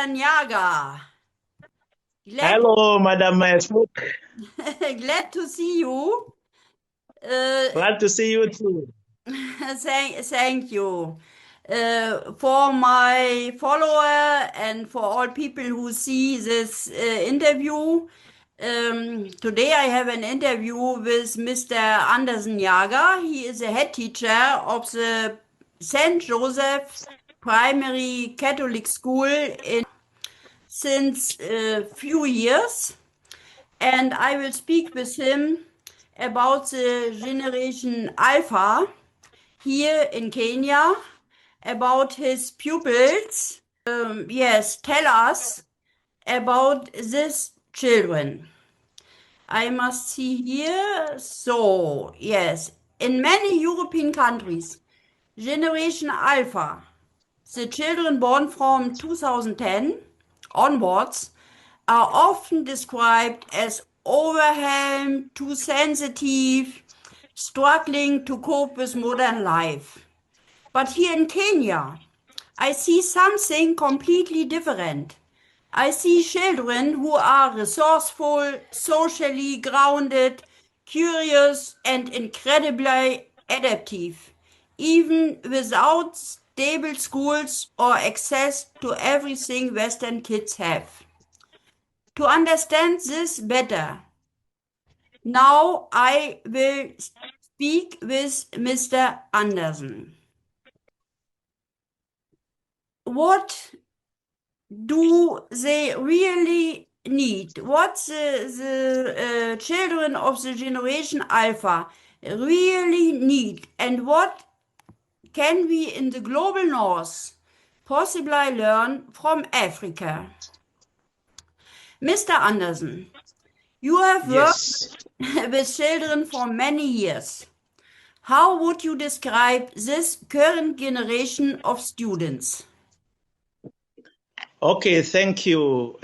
Mr. Nyaga. Hello, Madam Smook. Glad to see you. Glad to see you too. Thank you. For my follower and for all people who see this interview, today I have an interview with Mr. Andersen Jager. He is a head teacher of the St. Joseph's Primary Catholic School in since a few years, and I will speak with him about the generation Alpha here in Kenya, about his pupils. Yes, tell us about these children. I must see here. So, yes, in many European countries, Generation Alpha, the children born from 2010 onwards, are often described as overwhelmed, too sensitive, struggling to cope with modern life. But here in Kenya, I see something completely different. I see children who are resourceful, socially grounded, curious, and incredibly adaptive, even without stable schools or access to everything Western kids have. To understand this better, now I will speak with Mr. Andersen. What do they really need? What the children of the generation Alpha really need, and what can we in the global north possibly learn from Africa? Mr. Andersen, you have Yes. worked with children for many years. How would you describe this current generation of students? Okay, thank you,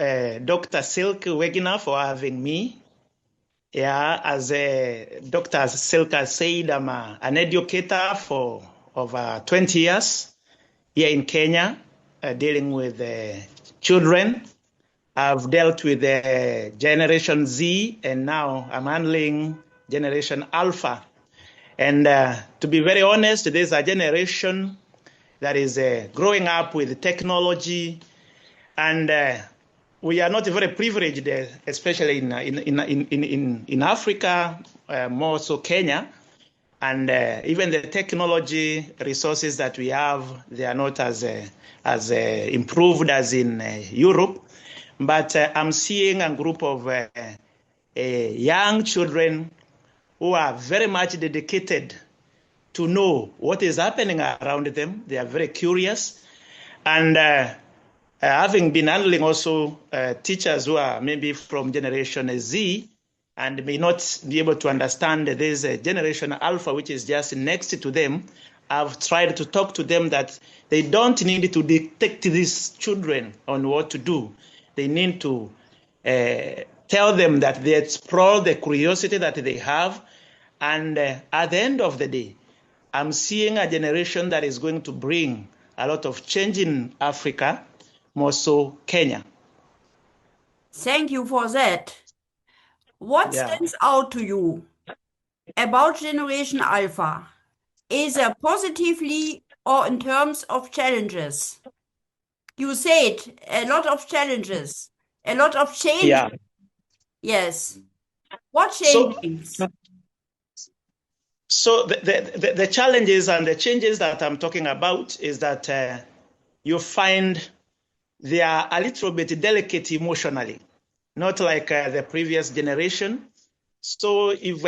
Dr. Silk Wegner, for having me. Yeah, as Dr. Silk has said, I'm an educator for over 20 years here in Kenya, dealing with children. I've dealt with Generation Z, and now I'm handling Generation Alpha. And to be very honest, there's a generation that is growing up with technology, and we are not very privileged, especially in Africa, more so Kenya. And even the technology resources that we have, they are not as improved as in Europe. But I'm seeing a group of young children who are very much dedicated to know what is happening around them. They are very curious. And having been handling also teachers who are maybe from Generation Z and may not be able to understand this Generation Alpha, which is just next to them, I've tried to talk to them that they don't need to dictate these children on what to do. They need to tell them that they explore the curiosity that they have. And at the end of the day, I'm seeing a generation that is going to bring a lot of change in Africa, more so Kenya. Thank you for that. What stands out to you about Generation Alpha, either positively or in terms of challenges? You said a lot of challenges, a lot of change. Yeah. Yes. What changes? So the challenges and the changes that I'm talking about is that you find they are a little bit delicate emotionally, not like the previous generation. So if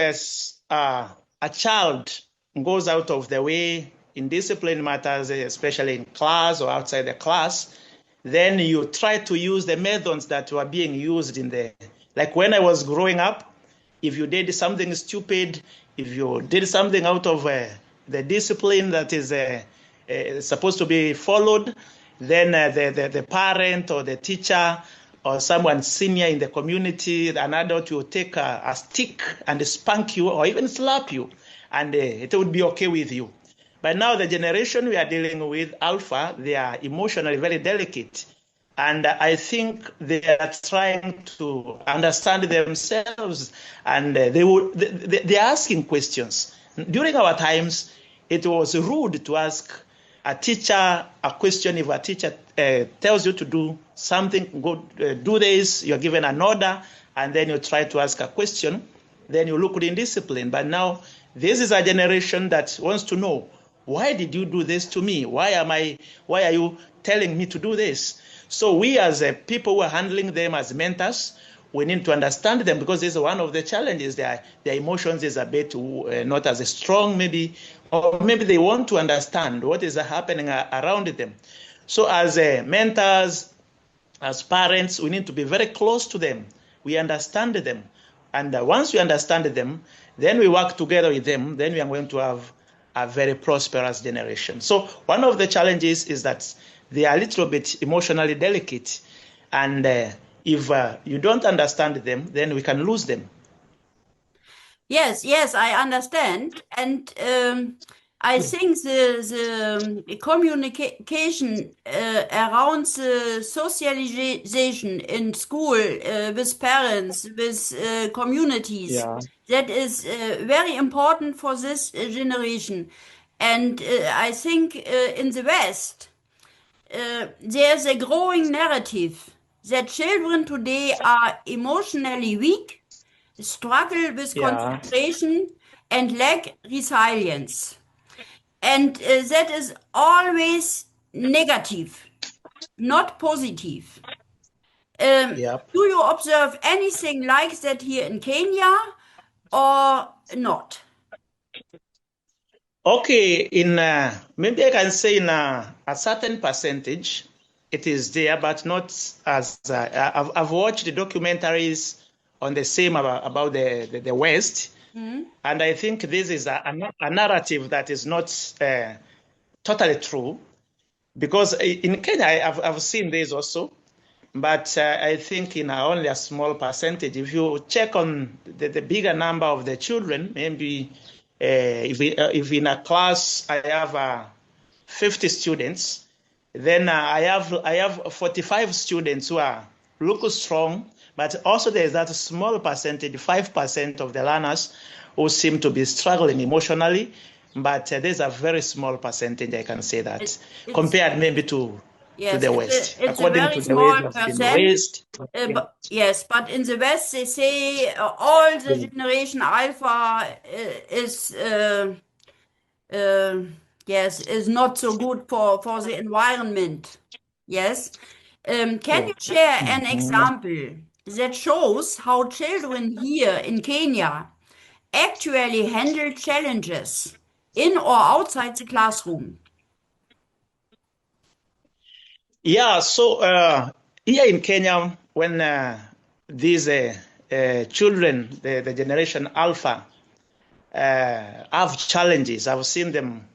a child goes out of the way in discipline matters, especially in class or outside the class, then you try to use the methods that were being used in the, like when I was growing up, if you did something stupid, if you did something out of the discipline that is supposed to be followed, then the parent or the teacher or someone senior in the community, an adult, will take a stick and spank you or even slap you, and it would be okay with you. But now the generation we are dealing with, Alpha, they are emotionally very delicate. And I think they are trying to understand themselves, and they're asking questions. During our times, it was rude to ask a teacher a question. If a teacher tells you to do something, go do this, you're given an order, and then you try to ask a question, then you look indisciplined. But now, this is a generation that wants to know, why did you do this to me? Why are you telling me to do this? So we as people who are handling them as mentors, we need to understand them, because this is one of the challenges. Their emotions is a bit not as strong, maybe, or maybe they want to understand what is happening around them. So as mentors, as parents, we need to be very close to them. We understand them. And once we understand them, then we work together with them, then we are going to have a very prosperous generation. So one of the challenges is that they are a little bit emotionally delicate. And if you don't understand them, then we can lose them. Yes, yes, I understand. And I think the communication around the socialization in school with parents, with communities, Yeah. that is very important for this generation. And I think in the West, there's a growing narrative that children today are emotionally weak, struggle with Yeah. concentration, and lack resilience. And that is always negative, not positive. Yep. Do you observe anything like that here in Kenya or not? Okay, in maybe I can say in a certain percentage, it is there, but not as I've watched the documentaries on the same about the West, and I think this is a narrative that is not totally true, because in Kenya I've seen this also, but I think in only a small percentage. If you check on the bigger number of the children, maybe if in a class I have 50 students, then I have 45 students who look strong, but also there's that small percentage, 5% of the learners who seem to be struggling emotionally. But there's a very small percentage, I can say that, compared maybe to Yes, the West. it's a According very to the way small it has been percent. raised. Yes, but in the West they say all the generation Alpha is uh, yes is not so good for the environment. Yes. Can you share an example that shows how children here in Kenya actually handle challenges in or outside the classroom? Yeah, so here in Kenya, when these children, the generation Alpha, have challenges, I've seen them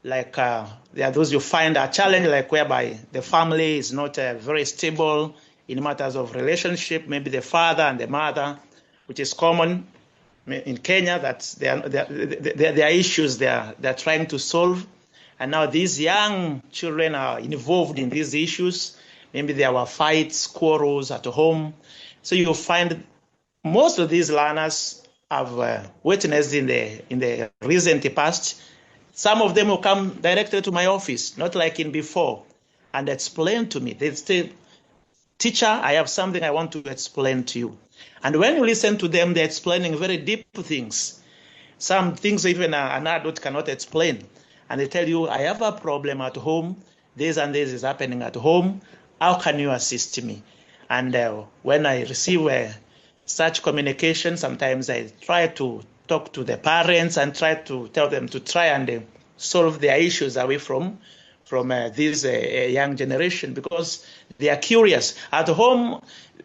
like there are those you find a challenge like whereby the family is not very stable in matters of relationship, maybe the father and the mother, which is common in Kenya, that there are issues they're trying to solve. And now these young children are involved in these issues. Maybe there were fights, quarrels at home. So you find most of these learners have witnessed in the recent past. Some of them will come directly to my office, not like in before, and explain to me. They say, teacher, I have something I want to explain to you. And when you listen to them, they're explaining very deep things. Some things even an adult cannot explain. And they tell you, I have a problem at home. This and this is happening at home. How can you assist me? And when I receive such communication, sometimes I try to talk to the parents and try to tell them to try and solve their issues away from this young generation, because they are curious. At home,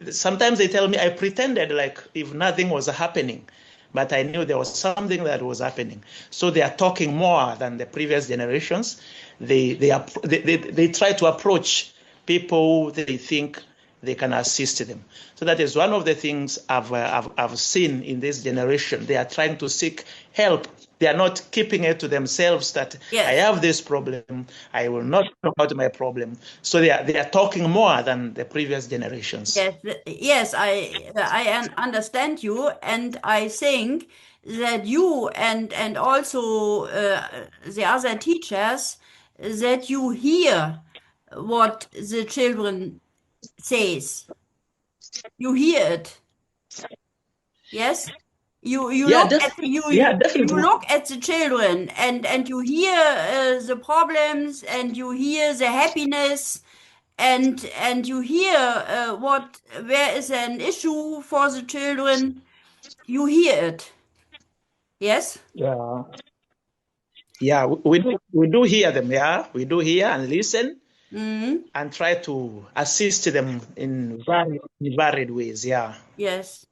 sometimes they tell me I pretended like if nothing was happening, but I knew there was something that was happening. So they are talking more than the previous generations. They try to approach people they think they can assist them. So that is one of the things I've seen in this generation. They are trying to seek help. they are not keeping it to themselves that Yes. I have this problem, I will not talk about my problem. So they are talking more than the previous generations. Yes, I understand you, and I think that you and also the other teachers, that you hear what the children says. You hear it. Yes? You Yeah, look at yeah, you definitely. look at the children, and you hear the problems, and you hear the happiness, and you hear where is an issue for the children. You hear it. Yes? Yeah. Yeah, we do hear them, yeah. We do hear and listen Mm, and try to assist them in varied ways, yeah. yes.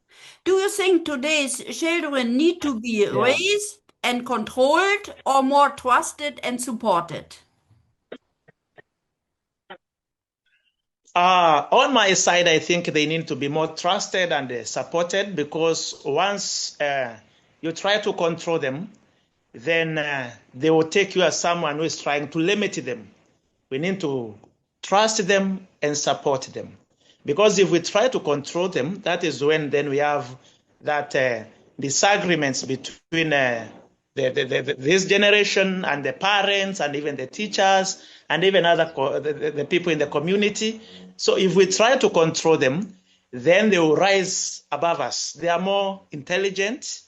Do you think today's children need to be Yeah. raised and controlled, or more trusted and supported? On my side, I think they need to be more trusted and supported, because once you try to control them, then they will take you as someone who is trying to limit them. We need to trust them and support them. Because if we try to control them, that is when then we have that disagreements between this generation and the parents and even the teachers and even the people in the community. So if we try to control them, then they will rise above us. They are more intelligent.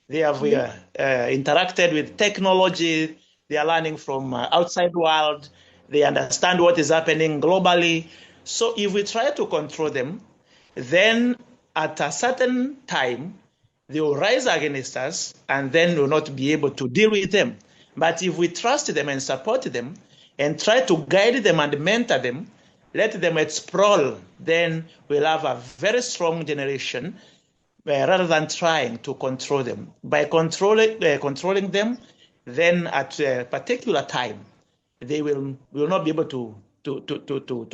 They have interacted with technology. They are learning from outside world. They understand what is happening globally. So if we try to control them, then at a certain time, they will rise against us, and then we'll not be able to deal with them. But if we trust them and support them and try to guide them and mentor them, let them explore, then we'll have a very strong generation rather than trying to control them. By controlling them, then at a particular time, they will not be able to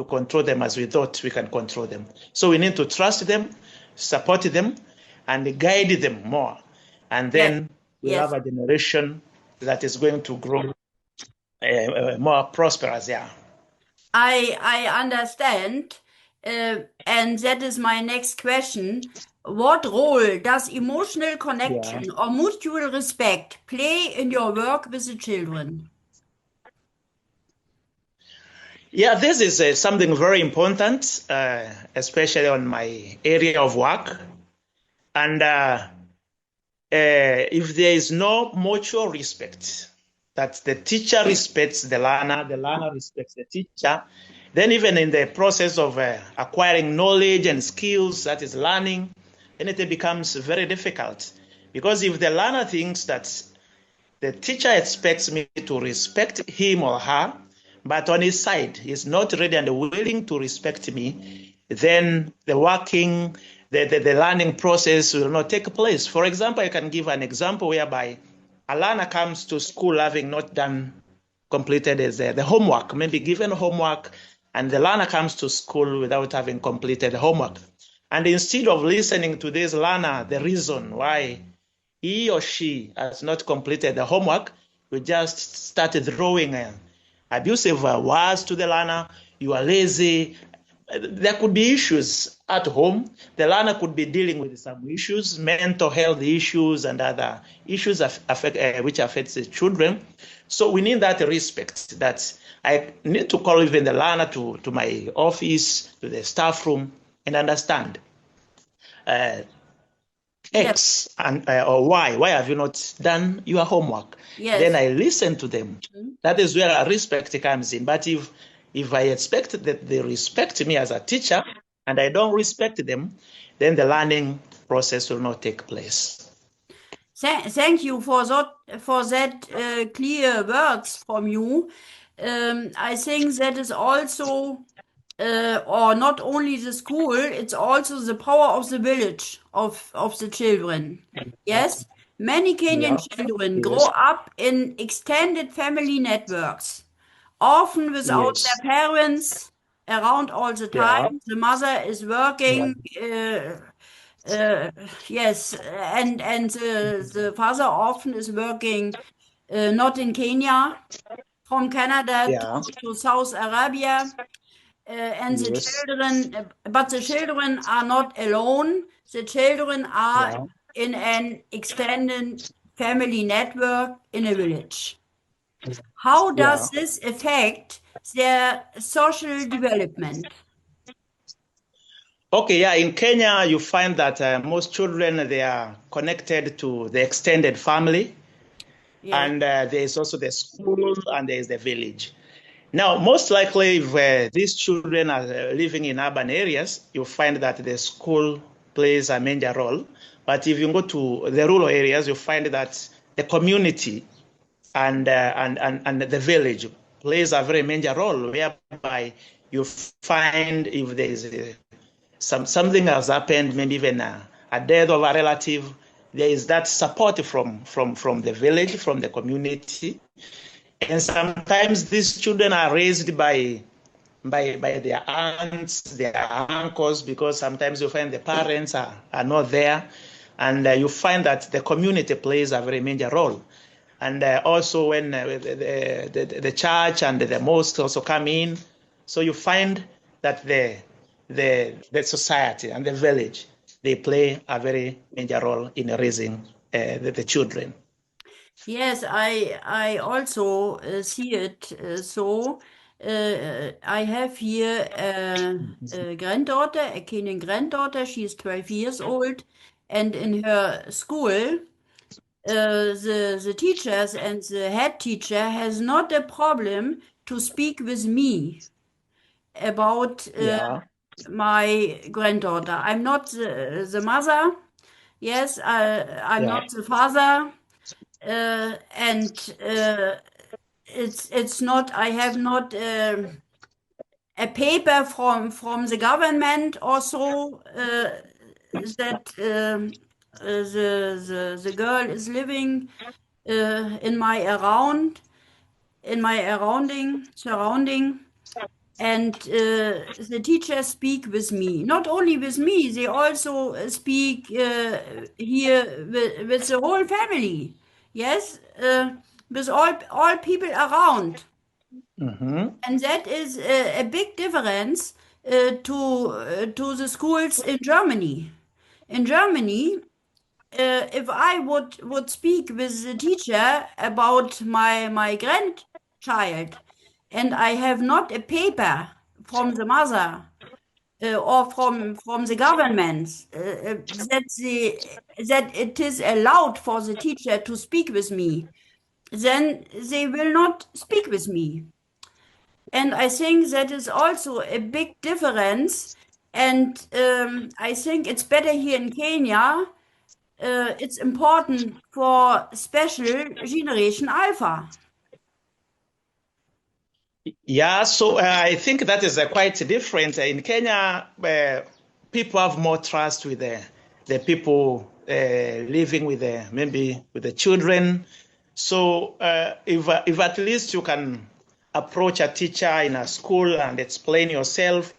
control them as we thought we can control them. So we need to trust them, support them, and guide them more. And Yes. then we'll Yes. have a generation that is going to grow more prosperous. Yeah. I understand, and that is my next question. What role does emotional Yeah. connection or mutual respect play in your work with the children? Yeah, this is something very important, especially on my area of work. And if there is no mutual respect, that the teacher respects the learner respects the teacher, then even in the process of acquiring knowledge and skills, that is learning, then it becomes very difficult. Because if the learner thinks that the teacher expects me to respect him or her, but on his side, he's not ready and willing to respect me, then the learning process will not take place. For example, I can give an example whereby a learner comes to school having not completed the homework, maybe given homework, and the learner comes to school without having completed the homework. And instead of listening to this learner, the reason why he or she has not completed the homework, we just started throwing abusive words to the learner. You are lazy. There could be issues at home. The learner could be dealing with some issues, mental health issues, and other issues which affect the children. So we need that respect, that I need to call even the learner to my office, to the staff room, and understand Yes. X and or Y. Why have you not done your homework? Yes. Then I listen to them. That is where respect comes in. But if I expect that they respect me as a teacher and I don't respect them, then the learning process will not take place. Thank you for that clear words from you. I think that is also, or not only the school, it's also the power of the village of the children. Yes, many Kenyan Yeah. children grow Yes. up in extended family networks, often without Yes. their parents around all the Yeah. time. The mother is Yeah. working Yes, and the father often is working not in Kenya, from Canada Yeah. to South Arabia, and the Yes. children, but the children are not alone. The children are Yeah. in an extended family network in a village. How Yeah. does this affect their social development? Okay, yeah, in Kenya, you find that most children, they are connected to the extended family, Yes. and there's also the school, and there's the village. Now, most likely, if these children are living in urban areas, you find that the school plays a major role. But if you go to the rural areas, you find that the community and the village plays a very major role, whereby you find if there is something has happened, maybe even a death of a relative, there is that support from the village, from the community. And sometimes these children are raised by their aunts, their uncles, because sometimes you find the parents are not there. And you find that the community plays a very major role. And also when the church and the mosque also come in, so you find that the society and the village, they play a very major role in raising the children. Yes, I also see it so. I have here a granddaughter, a Kenyan granddaughter. She is 12 years old, and in her school, the teachers and the head teacher has not a problem to speak with me about Yeah, my granddaughter. I'm not the mother. Yes, I'm yeah. not the father. And it's not, I have not a paper from the government also that the girl is living in my surrounding, and the teachers speak with me. Not only with me, they also speak here with the whole family. Yes, with all people around. Mm-hmm. And that is a big difference to the schools in Germany. In Germany, if I would speak with the teacher about my grandchild, and I have not a paper from the mother or from the government that it is allowed for the teacher to speak with me, then they will not speak with me. And I think that is also a big difference. And I think it's better here in Kenya. It's important for special Generation Alpha. Yeah, so I think that is quite different. In Kenya, people have more trust with the people living with maybe with the children. So if at least you can approach a teacher in a school and explain yourself,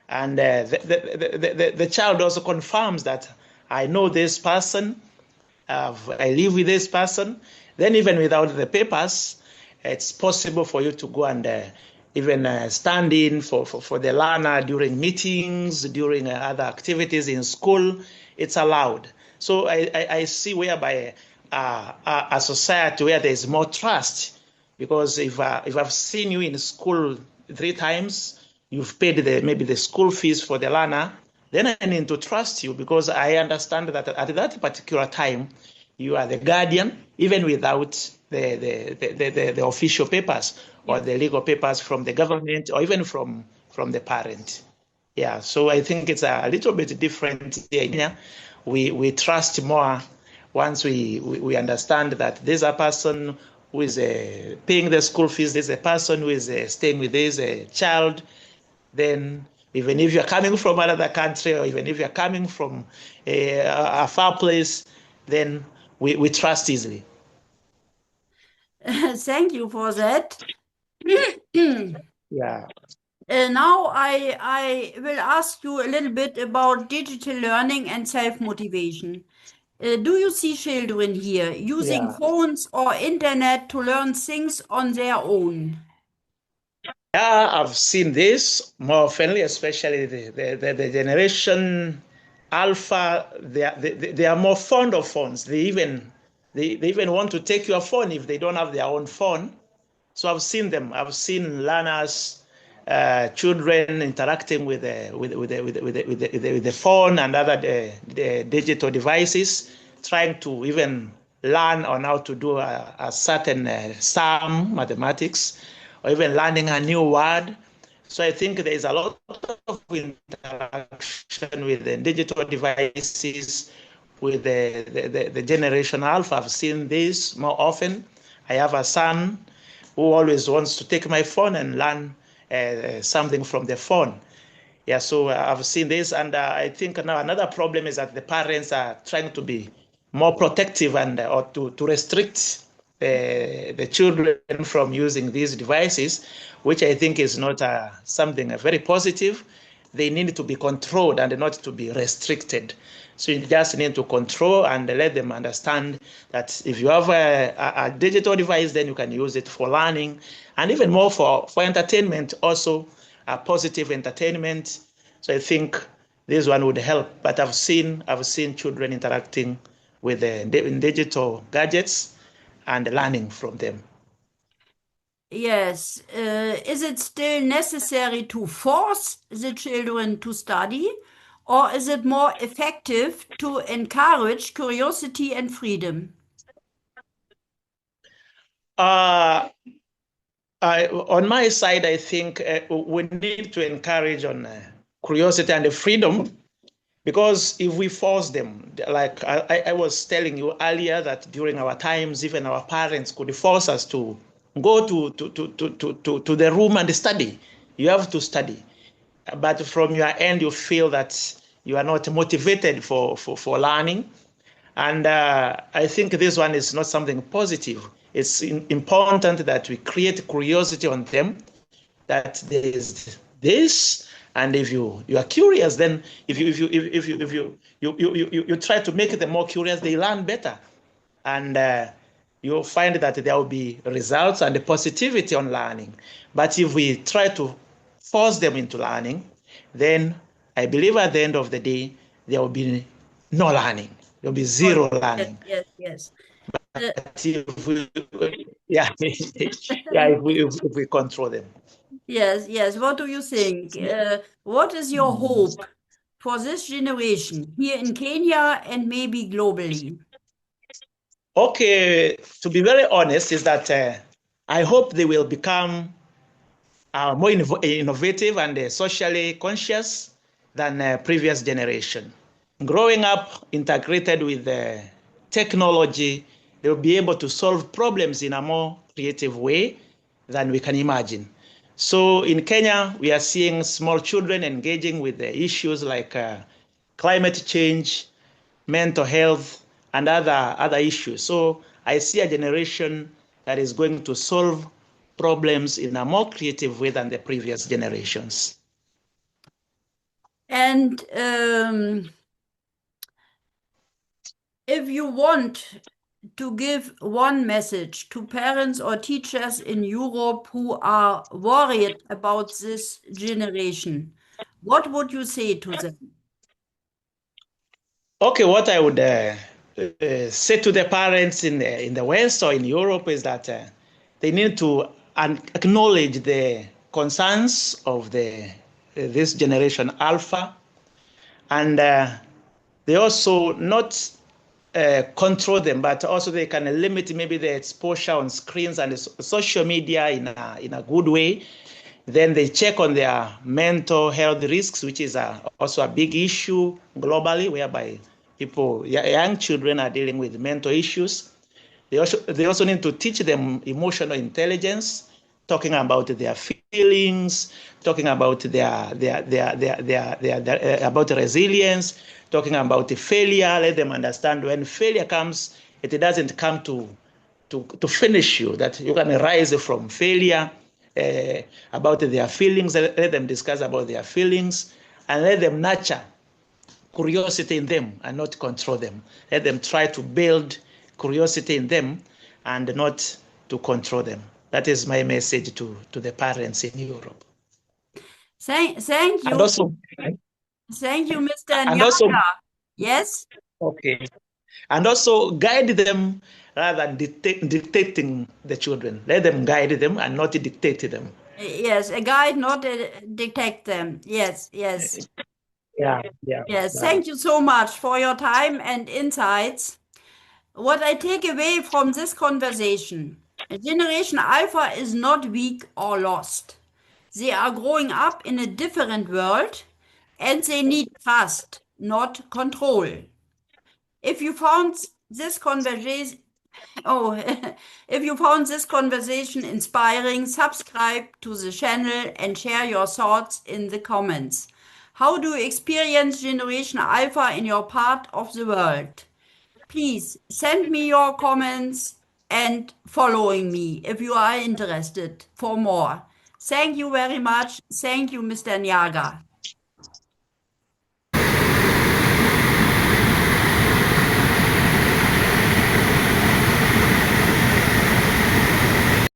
and the child also confirms that I know this person, I live with this person, then even without the papers, it's possible for you to go and even stand in for the learner during meetings, during other activities in school. It's allowed. So I see whereby a society where there is more trust, because if I've seen you in school 3 times, you've paid maybe the school fees for the learner, then I need to trust you, because I understand that at that particular time, you are the guardian, even without the official papers or Yes. the legal papers from the government or even from the parent. Yeah, so I think it's a little bit different here. We trust more once we understand that there's a person who is paying the school fees, there's a person who is staying with this child, then even if you're coming from another country or even if you're coming from a far place, then we trust easily. Thank you for that. Yeah. Now I will ask you a little bit about digital learning and self-motivation. Do you see children here using Yeah. phones or internet to learn things on their own? Yeah, I've seen this more often, especially the generation Alpha. They are more fond of phones. They even want to take your phone if they don't have their own phone. So I've seen them. I've seen learners, children interacting with the phone and other the digital devices, trying to even learn on how to do a certain sum, mathematics, or even learning a new word. So I think there is a lot of interaction with the digital devices, with the generation Alpha. I've seen this more often. I have a son who always wants to take my phone and learn something from the phone. Yeah, so I've seen this, and I think now another problem is that the parents are trying to be more protective and or to restrict the children from using these devices, which I think is not something very positive. They need to be controlled and not to be restricted. So you just need to control and let them understand that if you have a digital device, then you can use it for learning and even more for entertainment also, positive entertainment. So I think this one would help. But I've seen children interacting with the digital gadgets and learning from them. Yes. Is it still necessary to force the children to study, or is it more effective to encourage curiosity and freedom? On my side, I think we need to encourage on curiosity and the freedom, because if we force them, like I was telling you earlier, that during our times, even our parents could force us to go to the room and study. You have to study. But from your end, you feel that you are not motivated for learning. And I think this one is not something positive. It's important that we create curiosity on them, that there is this, and if you are curious, then if you try to make them more curious, they learn better, and you'll find that there will be results and the positivity on learning. But if we try to force them into learning, then I believe at the end of the day there will be no learning. There will be zero Yes, learning. yes, yes. If we, yeah, yeah, if we control them. Yes, yes. What do you think? What is your hope for this generation here in Kenya and maybe globally? Okay, to be very honest, is that I hope they will become more innovative and socially conscious than previous generation. Growing up integrated with technology, they will be able to solve problems in a more creative way than we can imagine. So in Kenya, we are seeing small children engaging with the issues like climate change, mental health, and other issues. So I see a generation that is going to solve problems in a more creative way than the previous generations. And if you want to give one message to parents or teachers in Europe who are worried about this generation, what would you say to them? Okay, what I would say to the parents in the West or in Europe is that they need to acknowledge the concerns of this generation Alpha, and they also not control them, but also they can limit maybe the exposure on screens and social media in a good way. Then they check on their mental health risks, which is also a big issue globally, whereby young children are dealing with mental issues. They also need to teach them emotional intelligence, talking about their feelings, talking about about resilience, talking about failure. Let them understand when failure comes, it doesn't come to finish you, that you can rise from failure. about their feelings, let them discuss about their feelings, and let them nurture curiosity in them and not control them. Let them try to build curiosity in them and not to control them. That is my message to the parents in Europe. Thank you. And also, thank you, Mr. And also, yes? Okay. And also guide them rather than dictating the children. Let them guide them and not dictate them. Yes, a guide, not dictate them. Yes, yes. Yeah. Yes, thank you so much for your time and insights. What I take away from this conversation, Generation Alpha is not weak or lost. They are growing up in a different world and they need trust, not control. If you found this conversation, if you found this conversation inspiring, subscribe to the channel and share your thoughts in the comments. How do you experience Generation Alpha in your part of the world? Please send me your comments and following me if you are interested for more. Thank you very much. Thank you, Mr. Nyaga.